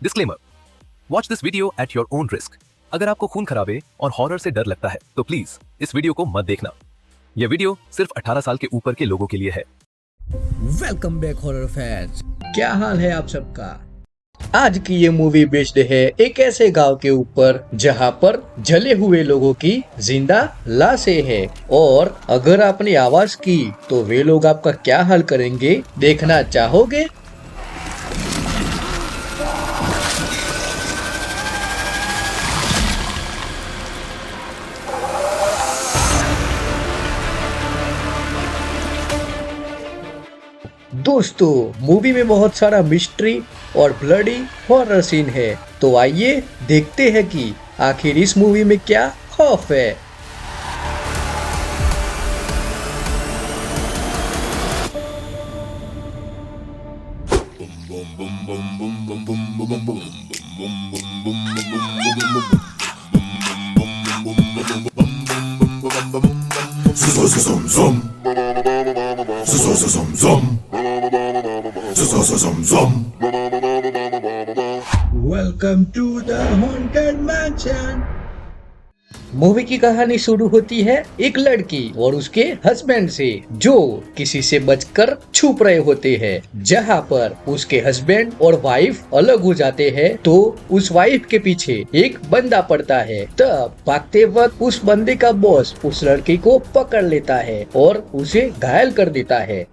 Disclaimer, watch this video at your own risk. अगर आपको खून खराबे और हॉरर से डर लगता है तो प्लीज इस वीडियो को मत देखना। यह वीडियो सिर्फ 18 साल के ऊपर के लोगों के लिए है। वेलकम बैक हॉरर फैंस, क्या हाल है आप सबका। आज की ये मूवी बेस्ड है एक ऐसे गांव के ऊपर जहां पर जले हुए लोगों की जिंदा लाशें हैं, और अगर आपने आवाज की तो वे लोग आपका क्या हाल करेंगे, देखना चाहोगे? दोस्तों, मूवी में बहुत सारा मिस्ट्री और ब्लडी हॉरर सीन है, तो आइए देखते हैं कि आखिर इस मूवी में क्या खौफ है। Welcome to the Haunted Mansion। Movie की कहानी शुरू होती है एक लड़की और उसके हस्बैंड से, जो किसी से बचकर छुप रहे होते हैं। जहां पर उसके हस्बैंड और वाइफ अलग हो जाते हैं तो उस वाइफ के पीछे एक बंदा पड़ता है। तब भागते वक्त उस बंदे का बॉस उस लड़की को पकड़ लेता है और उसे घायल कर देता है।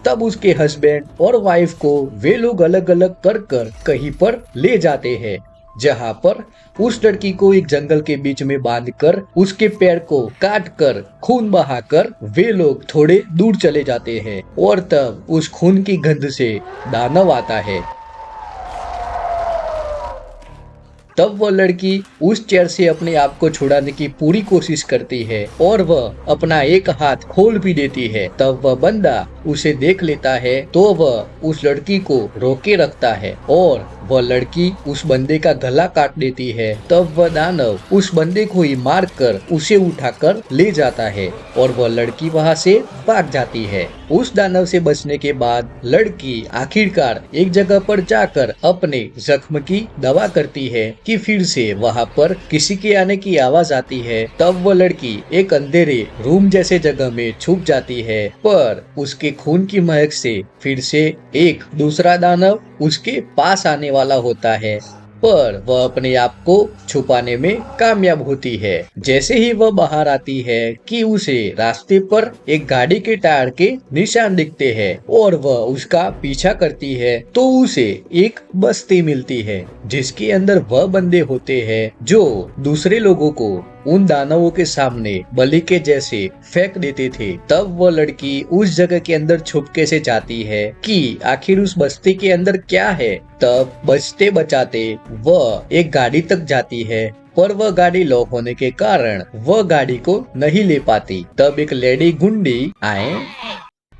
तब उसके हस्बैंड और वाइफ को वे लोग अलग अलग कर कहीं पर ले जाते हैं, जहां पर उस लड़की को एक जंगल के बीच में बांधकर उसके पैर को काट कर खून बहाकर वे लोग थोड़े दूर चले जाते हैं, और तब उस खून की गंध से दानव आता है। तब वह लड़की उस चेयर से अपने आप को छुड़ाने की पूरी कोशिश करती है और वह अपना एक हाथ खोल भी देती है। तब वह बंदा उसे देख लेता है तो वह उस लड़की को रोके रखता है और वह लड़की उस बंदे का गला काट देती है। तब वह दानव उस बंदे को ही मार कर उसे उठाकर ले जाता है और वह लड़की वहां से भाग जाती है। उस दानव से बचने के बाद लड़की आखिरकार एक जगह पर जाकर अपने जख्म की दवा करती है कि फिर से वहां पर किसी के आने की आवाज आती है। तब वह लड़की एक अंधेरे रूम जैसे जगह में छुप जाती है, पर उसके खून की महक से फिर से एक दूसरा दानव उसके पास आने वाला होता है, पर वह अपने आप को छुपाने में कामयाब होती है। जैसे ही वह बाहर आती है कि उसे रास्ते पर एक गाड़ी के टायर के निशान दिखते हैं और वह उसका पीछा करती है तो उसे एक बस्ती मिलती है जिसके अंदर वह बंदे होते हैं जो दूसरे लोगों को उन दानवों के सामने बलि के जैसे फेंक देते थे। तब वह लड़की उस जगह के अंदर छुपके से जाती है कि आखिर उस बस्ती के अंदर क्या है। तब बचते बचाते वह एक गाड़ी तक जाती है, पर वह गाड़ी लॉक होने के कारण वह गाड़ी को नहीं ले पाती। तब एक लेडी गुंडी आए,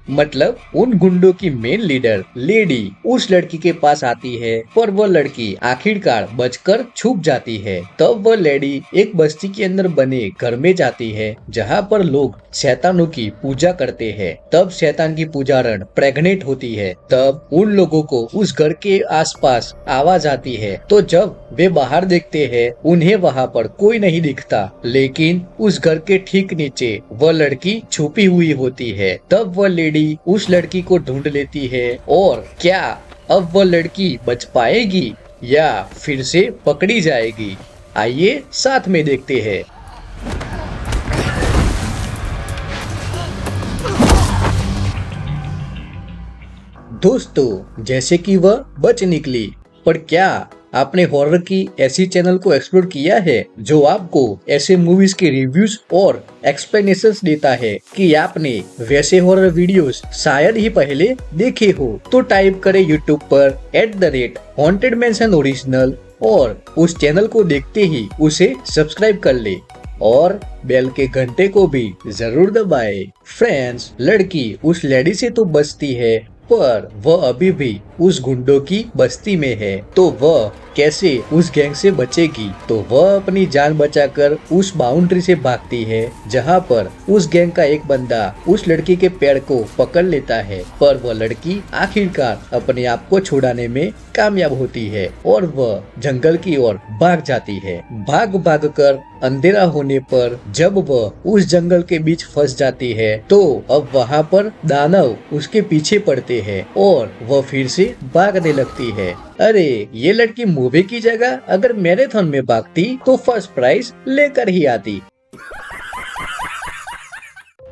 मतलब उन गुंडों की मेन लीडर लेडी उस लड़की के पास आती है, पर वह लड़की आखिरकार बचकर छुप जाती है। तब वह लेडी एक बस्ती के अंदर बने घर में जाती है जहां पर लोग शैतानों की पूजा करते हैं। तब शैतान की पुजारण प्रेग्नेंट होती है। तब उन लोगों को उस घर के आसपास आवाज आती है, तो जब वे बाहर देखते हैं उन्हें वहां पर कोई नहीं दिखता, लेकिन उस घर के ठीक नीचे वह लड़की छुपी हुई होती है। तब वह लेडी उस लड़की को ढूंढ लेती है, और क्या अब वह लड़की बच पाएगी या फिर से पकड़ी जाएगी, आइए साथ में देखते हैं। दोस्तों, जैसे कि वह बच निकली, पर क्या आपने हॉरर की ऐसी चैनल को एक्सप्लोर किया है जो आपको ऐसे मूवीज के रिव्यूज और एक्सप्लेनेशंस देता है कि आपने वैसे हॉरर वीडियोस शायद ही पहले देखे हो? तो टाइप करें YouTube पर @Haunted Mansion Original और उस चैनल को देखते ही उसे सब्सक्राइब कर ले और बेल के घंटे को भी जरूर दबाए। फ्रेंड्स, लड़की उस लेडी से तो बचती है, पर वह अभी भी उस गुंडों की बस्ती में है, तो वह कैसे उस गैंग से बचेगी। तो वह अपनी जान बचाकर उस बाउंड्री से भागती है जहाँ पर उस गैंग का एक बंदा उस लड़की के पैर को पकड़ लेता है, पर वह लड़की आखिरकार अपने आप को छुड़ाने में कामयाब होती है और वह जंगल की ओर भाग जाती है। भाग भाग कर अंधेरा होने पर जब वह उस जंगल के बीच फंस जाती है तो अब वहाँ पर दानव उसके पीछे पड़ते हैं और वह फिर से भागने लगती है। अरे ये लड़की मूवी की जगह अगर मैराथन में भागती तो फर्स्ट प्राइज लेकर ही आती।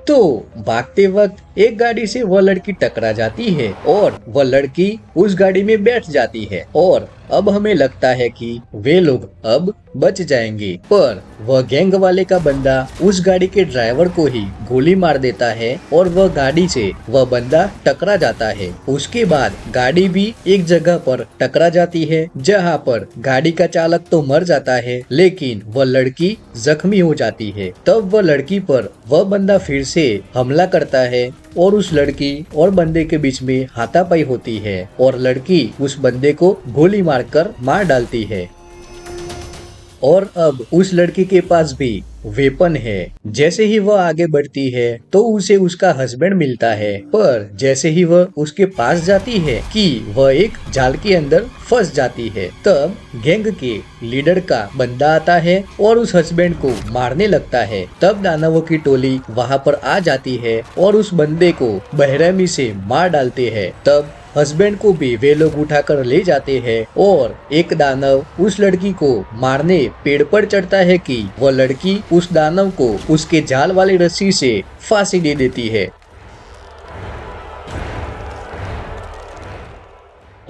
तो भागते वक्त एक गाड़ी से वह लड़की टकरा जाती है और वह लड़की उस गाड़ी में बैठ जाती है और अब हमें लगता है कि वे लोग अब बच जाएंगे, पर वह गैंग वाले का बंदा उस गाड़ी के ड्राइवर को ही गोली मार देता है और वह गाड़ी से वह बंदा टकरा जाता है। उसके बाद गाड़ी भी एक जगह पर टकरा जाती है जहाँ पर गाड़ी का चालक तो मर जाता है लेकिन वह लड़की जख्मी हो जाती है। तब वह लड़की पर वह बंदा फिर से हमला करता है और उस लड़की और बंदे के बीच में हाथापाई होती है और लड़की उस बंदे को गोली मारकर मार डालती है। और अब उस लड़की के पास भी वेपन है। जैसे ही वह आगे बढ़ती है तो उसे उसका हस्बैंड मिलता है, पर जैसे ही वह उसके पास जाती है कि वह एक जाल के अंदर फंस जाती है। तब गैंग के लीडर का बंदा आता है और उस हस्बैंड को मारने लगता है। तब दानवों की टोली वहाँ पर आ जाती है और उस बंदे को बेरहमी से मार डालते हैं। तब हस्बैंड को भी वे लोग उठाकर ले जाते हैं और एक दानव उस लड़की को मारने पेड़ पर चढ़ता है कि वह लड़की उस दानव को उसके जाल वाली रस्सी से फांसी दे देती है।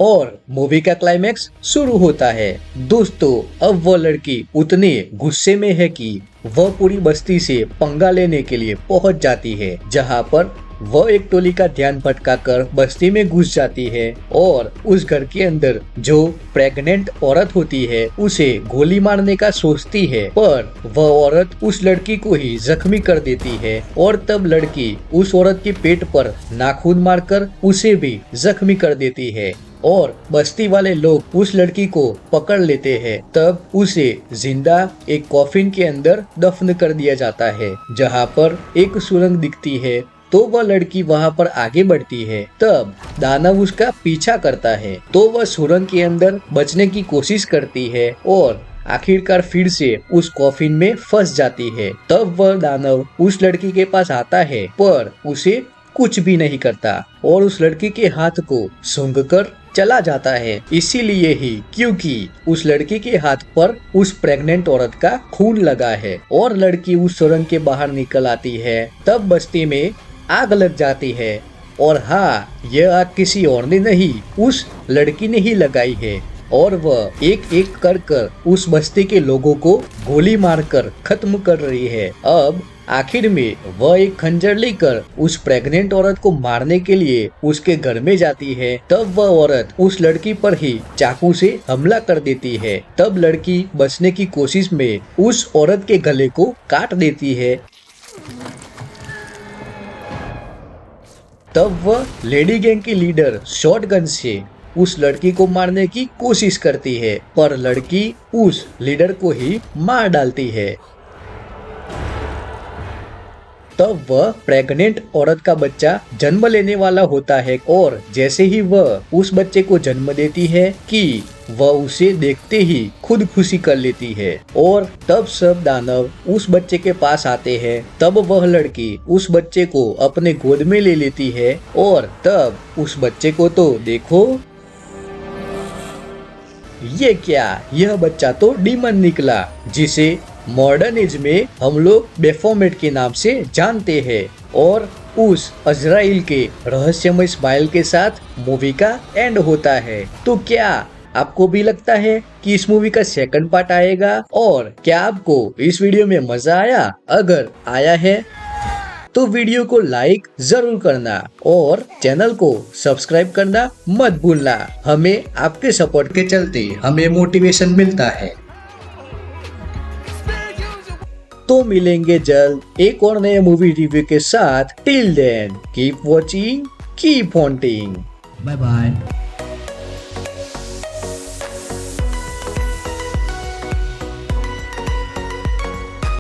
और मूवी का क्लाइमैक्स शुरू होता है। दोस्तों अब वह लड़की उतने गुस्से में है कि वह पूरी बस्ती से पंगा लेने के लिए पहुंच जाती है, जहां पर वह एक टोली का ध्यान भटकाकर बस्ती में घुस जाती है और उस घर के अंदर जो प्रेग्नेंट औरत होती है उसे गोली मारने का सोचती है, पर वह औरत उस लड़की को ही जख्मी कर देती है और तब लड़की उस औरत के पेट पर नाखून मारकर उसे भी जख्मी कर देती है और बस्ती वाले लोग उस लड़की को पकड़ लेते हैं। तब उसे जिंदा एक कॉफिन के अंदर दफन कर दिया जाता है, जहाँ पर एक सुरंग दिखती है। तो वह लड़की वहाँ पर आगे बढ़ती है। तब दानव उसका पीछा करता है तो वह सुरंग के अंदर बचने की कोशिश करती है और आखिरकार फिर से उस कॉफिन में फंस जाती है। तब वह दानव उस लड़की के पास आता है पर उसे कुछ भी नहीं करता और उस लड़की के हाथ को सूंघकर चला जाता है, इसीलिए ही क्योंकि उस लड़की के हाथ पर उस प्रेग्नेंट औरत का खून लगा है। और लड़की उस सुरंग के बाहर निकल आती है। तब बस्ती में आग लग जाती है और हाँ, यह आग किसी और ने नहीं उस लड़की ने ही लगाई है और वह एक एक कर उस बस्ती के लोगों को गोली मारकर खत्म कर रही है। अब आखिर में वह एक खंजर लेकर उस प्रेग्नेंट औरत को मारने के लिए उसके घर में जाती है। तब वह औरत उस लड़की पर ही चाकू से हमला कर देती है। तब लड़की बचने की कोशिश में उस औरत के गले को काट देती है। तब वह लेडी गैंग की लीडर शॉटगन से उस लड़की को मारने की कोशिश करती है, पर लड़की उस लीडर को ही मार डालती है। तब वह प्रेग्नेंट औरत का बच्चा जन्म लेने वाला होता है और जैसे ही वह उस बच्चे को जन्म देती है कि वह उसे देखते ही खुद खुशी कर लेती है और तब सब दानव उस बच्चे के पास आते हैं। तब वह लड़की उस बच्चे को अपने गोद में ले लेती है और तब उस बच्चे को तो देखो, ये क्या, यह बच्चा तो डीमन निकला, जिसे मॉडर्न एज में हम लोग बेफोमेट के नाम से जानते हैं। और उस अजराइल के रहस्यमय स्माइल के साथ मूवी का एंड होता है। तो क्या आपको भी लगता है कि इस मूवी का सेकंड पार्ट आएगा? और क्या आपको इस वीडियो में मजा आया? अगर आया है तो वीडियो को लाइक जरूर करना और चैनल को सब्सक्राइब करना मत भूलना। हमें आपके सपोर्ट के चलते हमें मोटिवेशन मिलता है। तो मिलेंगे जल्द एक और नए मूवी रिव्यू के साथ। Till then keep watching, keep haunting, bye bye.